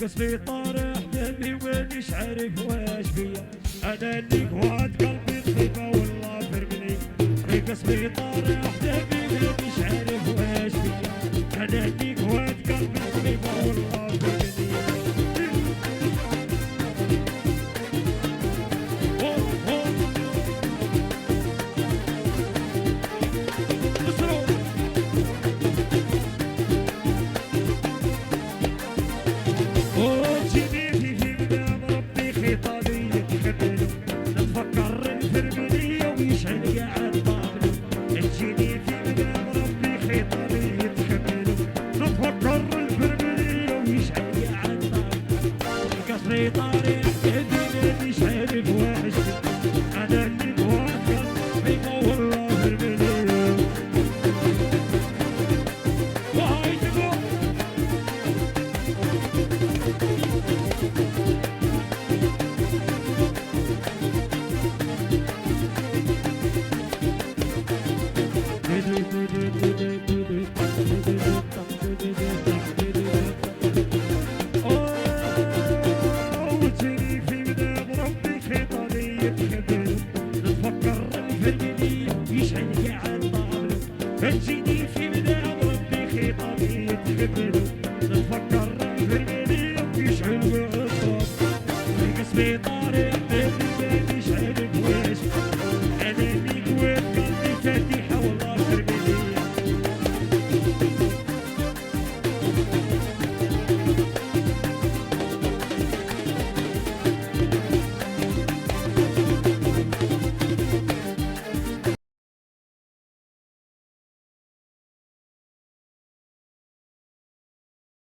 قصدي طارح دمي ومانيش عارف واش بيا، انا اللي قواد قلبي طيبه والله فرقني. قصدي طارح دمي ومانيش عارف واش بيا، انا اللي قواد قلبي طيبه والله فرقني. نفكر نفرق ليا ويشعل